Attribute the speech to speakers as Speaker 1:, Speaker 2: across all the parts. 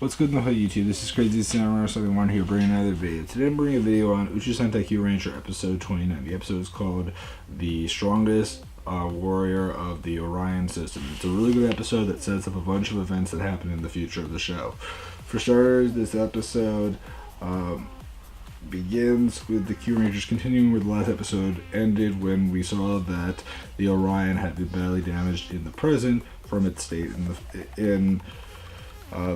Speaker 1: What's good in the hood, YouTube? This is Crazy Samurai, so I'm here bringing another video. Today I'm bringing a video on Uchuu Sentai Kyuranger episode 29. The episode is called The Strongest Warrior of the Orion System. It's a really good episode that sets up a bunch of events that happen in the future of the show. For starters, this episode begins with the Kyurangers continuing where the last episode ended, when we saw that the Orion had been badly damaged in the present from its state in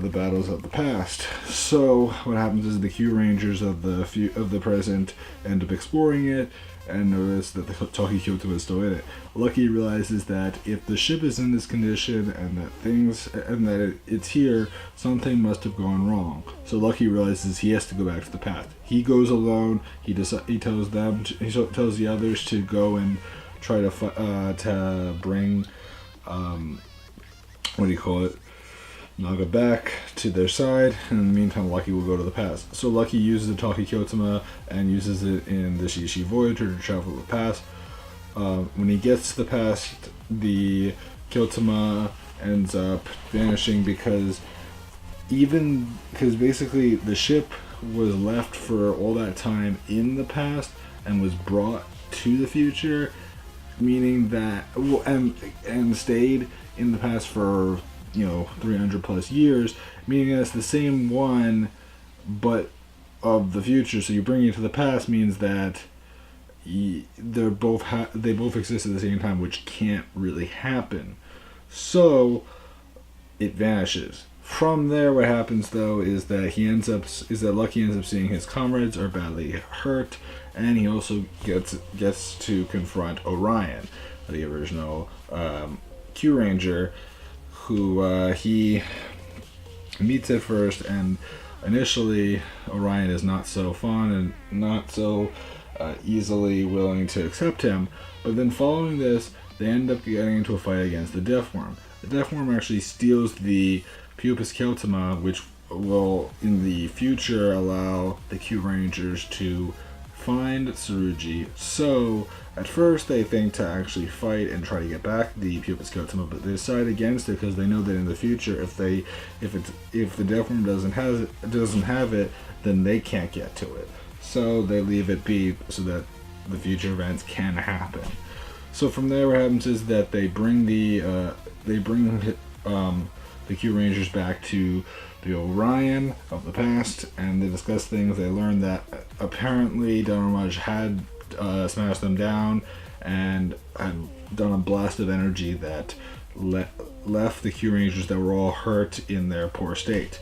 Speaker 1: the battles of the past. So what happens is the Kyurangers of the present end up exploring it and notice that the Talkie Kyotoma is still in it. Lucky realizes that if the ship is in this condition and that it's here, something must have gone wrong. So Lucky realizes he has to go back to the past. He goes alone. He tells the others to go and try to bring Naga back to their side, and in the meantime Lucky will go to the past. So Lucky uses the Talkie Kyotoma and uses it in the Shishi Voyager to travel to the past. When he gets to the past, the Kyotoma ends up vanishing because basically the ship was left for all that time in the past and was brought to the future, meaning that and stayed in the past for 300 plus years, meaning that's the same one but of the future. So you bring it to the past means that they both exist at the same time, which can't really happen. So it vanishes. From there, what happens though is that Lucky ends up seeing his comrades are badly hurt, and he also gets to confront Orion, the original Kyuranger, who he meets at first, and initially Orion is not so fond and not so easily willing to accept him, but then following this they end up getting into a fight against the Deathworm. The Deathworm actually steals the Pupus Kyotoma, which will in the future allow the Kyurangers to find Tsurugi. So at first they think to actually fight and try to get back the Pupus Kyotoma, but they decide against it because they know that in the future if the Deathworm doesn't have it, then they can't get to it. So they leave it be so that the future events can happen. So from there, what happens is that they bring the Kyurangers back to the Orion of the past, and they discuss things. They learn that apparently Danarmaj had smashed them down and had done a blast of energy that left the Kyurangers that were all hurt in their poor state.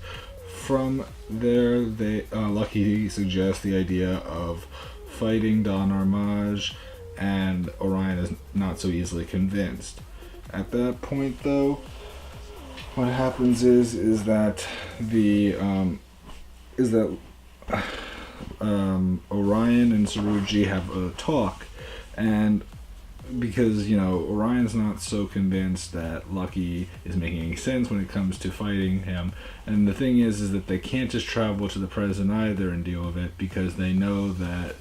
Speaker 1: From there, Lucky suggests the idea of fighting Danarmaj, and Orion is not so easily convinced. At that point, though, what happens is that Orion and Tsurugi have a talk, and because Orion's not so convinced that Lucky is making any sense when it comes to fighting him, and the thing is that they can't just travel to the present either and deal with it, because they know that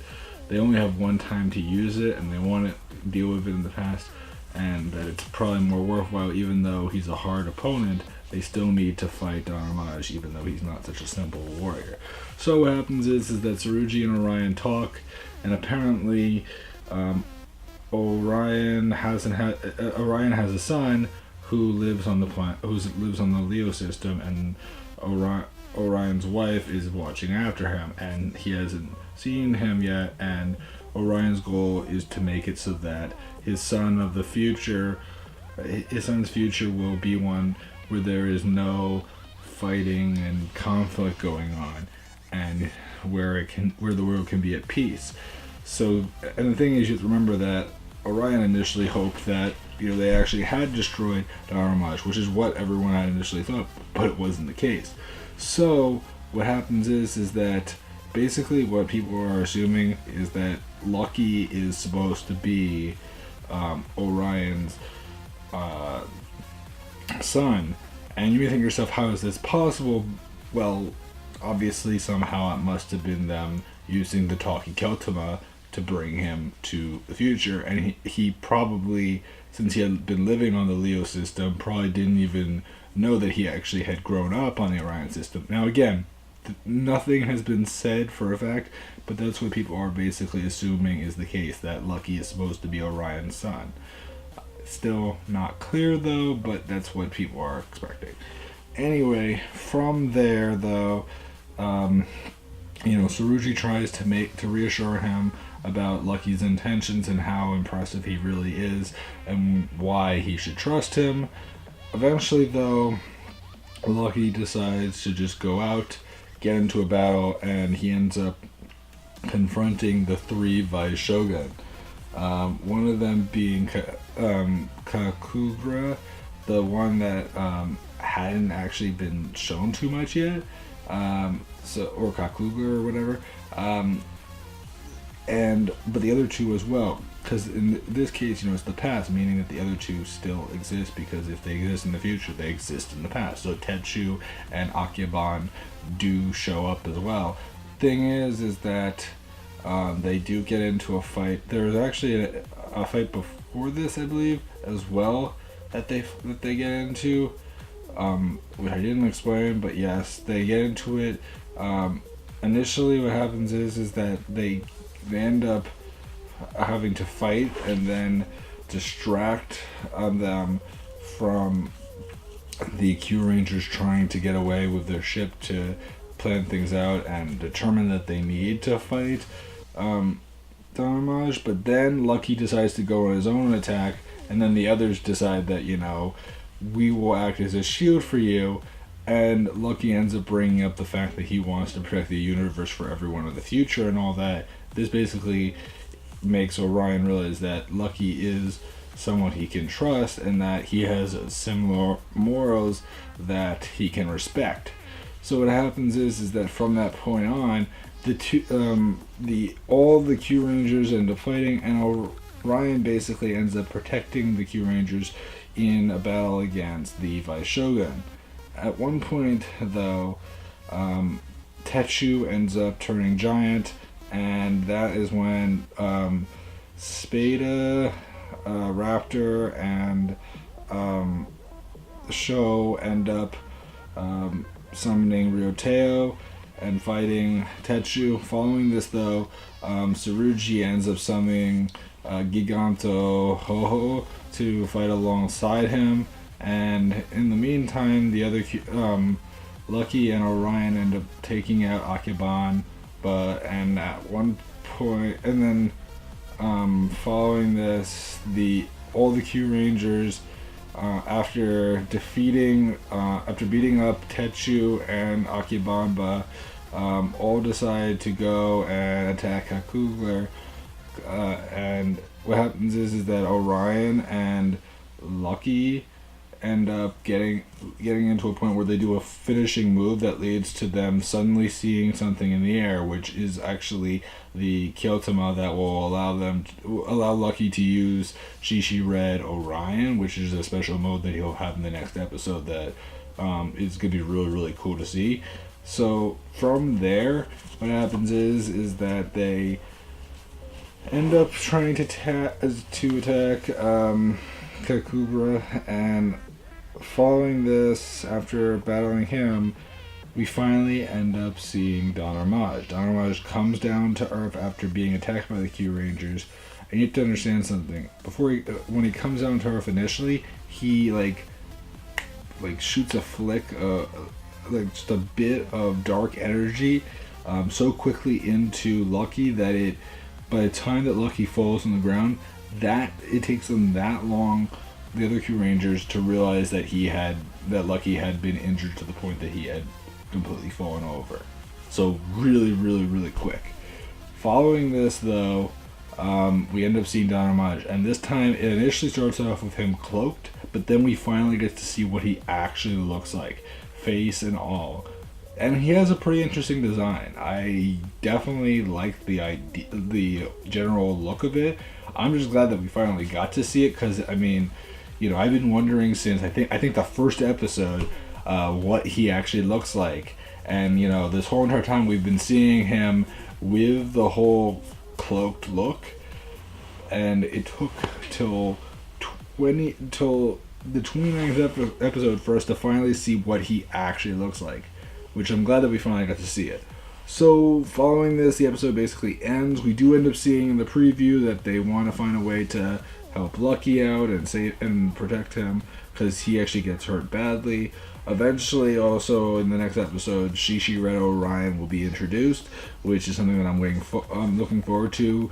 Speaker 1: they only have one time to use it and they want to deal with it in the past, and that it's probably more worthwhile. Even though he's a hard opponent, they still need to fight Danarmaj, even though he's not such a simple warrior. So what happens is that Tsurugi and Orion talk, and apparently Orion has a son who lives on the Leo system, and Orion's wife is watching after him, and he hasn't seen him yet, and Orion's goal is to make it so that his son's future will be one where there is no fighting and conflict going on, and where the world can be at peace. So, and the thing is, you have to remember that Orion initially hoped that they actually had destroyed Danarmaj, which is what everyone had initially thought, but it wasn't the case. So what happens is that basically what people are assuming is that Lucky is supposed to be Orion's son, and you may think to yourself, how is this possible? Well, obviously somehow it must have been them using the Talkie Kyotoma to bring him to the future, and he probably, since he had been living on the Leo system, probably didn't even know that he actually had grown up on the Orion system. Now again, nothing has been said for a fact, but that's what people are basically assuming is the case, that Lucky is supposed to be Orion's son. Still not clear though, but that's what people are expecting. Anyway, from there though, Tsurugi tries to reassure him about Lucky's intentions and how impressive he really is and why he should trust him. Eventually though, Lucky decides to just go out, get into a battle, and he ends up confronting the 3 Vice Shogun. One of them being Kakugura, the one that hadn't actually been shown too much yet, or Kakugura or whatever, but the other 2 as well, because in this case, it's the past, meaning that the other 2 still exist, because if they exist in the future, they exist in the past. So Tetsu and Akyaban do show up as well. Thing is that they do get into a fight. There was actually a fight before this, I believe, as well, that they get into, which I didn't explain, but yes, they get into it. Initially, what happens is that they end up having to fight and then distract them from the Kyurangers trying to get away with their ship to plan things out and determine that they need to fight Damage. But then Lucky decides to go on his own attack, and then the others decide that, we will act as a shield for you, and Lucky ends up bringing up the fact that he wants to protect the universe for everyone in the future and all that. This basically makes Orion realize that Lucky is someone he can trust and that he has similar morals that he can respect. So what happens is that from that point on, all the Kyurangers end up fighting, and Orion basically ends up protecting the Kyurangers in a battle against the Vice Shogun. At one point, though, Tetsu ends up turning giant, and that is when Spada, Raptor, and Sho end up summoning Ryoteo and fighting Tetsu. Following this, though, Tsurugi ends up summoning Giganto Hoho to fight alongside him, and in the meantime, the other Lucky and Orion end up taking out Akyaban. And at one point, and then following this, all the Kyurangers, after beating up Tetsu and Akibamba, all decide to go and attack Kakugler. And what happens is that Orion and Lucky end up getting into a point where they do a finishing move that leads to them suddenly seeing something in the air, which is actually the Kyotama that will allow Lucky to use Shishi Red Orion, which is a special mode that he'll have in the next episode that is going to be really, really cool to see. So from there, what happens is that they end up trying to attack Kakubra, and following this, after battling him, we finally end up seeing Don Armage. Don Armage comes down to Earth after being attacked by the Kyurangers, and you have to understand something. When he comes down to Earth initially, he like shoots a flick, just a bit of dark energy, so quickly into Lucky that by the time that Lucky falls on the ground, that it takes them that long, the other Kyurangers, to realize that Lucky had been injured to the point that he had completely fallen over. So really, really, really quick. Following this, though, we end up seeing Don Armage, and this time it initially starts off with him cloaked, but then we finally get to see what he actually looks like, face and all. And he has a pretty interesting design. I definitely like the general look of it. I'm just glad that we finally got to see it, because I've been wondering since I think the first episode what he actually looks like, and this whole entire time we've been seeing him with the whole cloaked look, and it took till the 29th episode for us to finally see what he actually looks like, which I'm glad that we finally got to see it. So following this, the episode basically ends. We do end up seeing in the preview that they want to find a way to help Lucky out and save and protect him because he actually gets hurt badly. Eventually, also in the next episode, Shishi Red Orion will be introduced, which is something that I'm looking forward to.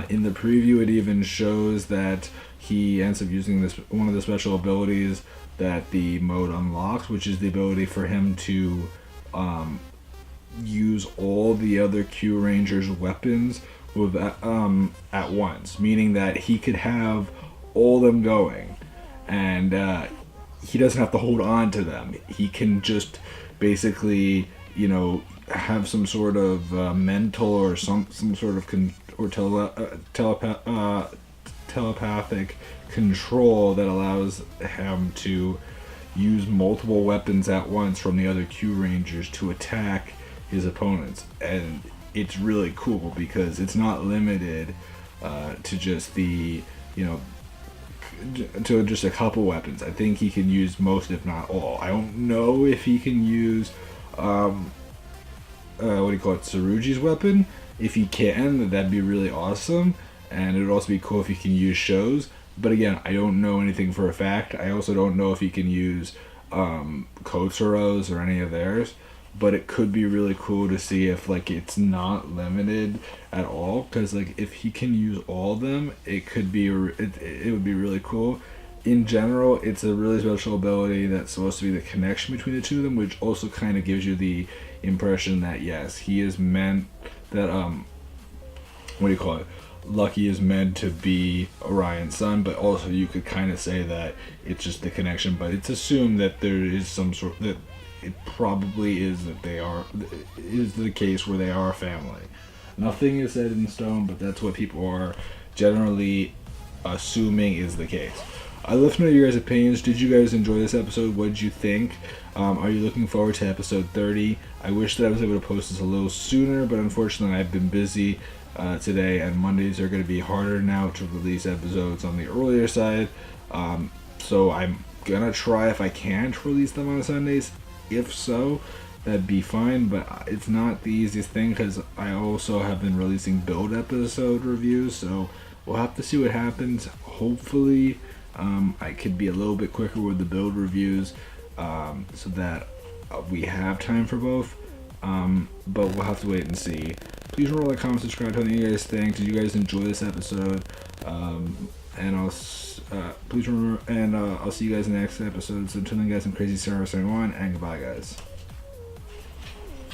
Speaker 1: In the preview, it even shows that he ends up using one of the special abilities that the mode unlocks, which is the ability for him to use all the other Kyurangers' weapons at once, meaning that he could have all them going, and he doesn't have to hold on to them. He can just basically, have some sort of mental or some sort of telepathic control that allows him to use multiple weapons at once from the other Kyurangers to attack his opponents. And it's really cool because it's not limited to just to just a couple weapons. I think he can use most, if not all. I don't know if he can use Tsurugi's weapon. If he can, that'd be really awesome, and it'd also be cool if he can use Shows. But again, I don't know anything for a fact. I also don't know if he can use Kotsuro's or any of theirs. But it could be really cool to see if it's not limited at all, because if he can use all of them, it would be really cool. In general, it's a really special ability that's supposed to be the connection between the two of them, which also kind of gives you the impression that yes, he is meant that Lucky is meant to be Orion's son, but also you could kind of say that it's just the connection. But it's assumed that there is some sort that. It probably is that is the case where they are a family. Nothing is set in stone, but that's what people are generally assuming is the case. I'd love to know your guys' opinions. Did you guys enjoy this episode? What did you think? Are you looking forward to episode 30? I wish that I was able to post this a little sooner, but unfortunately I've been busy today, and Mondays are going to be harder now to release episodes on the earlier side. So I'm going to try, if I can, to release them on Sundays. If so, that'd be fine, but it's not the easiest thing because I also have been releasing build episode reviews, so we'll have to see what happens. Hopefully, I could be a little bit quicker with the build reviews so that we have time for both, but we'll have to wait and see. Please remember to like, comment, subscribe, tell me what you guys think. Did you guys enjoy this episode? And please remember, and I'll see you guys in the next episode. So until then, guys, I'm Crazy Sarah 71, and goodbye, guys.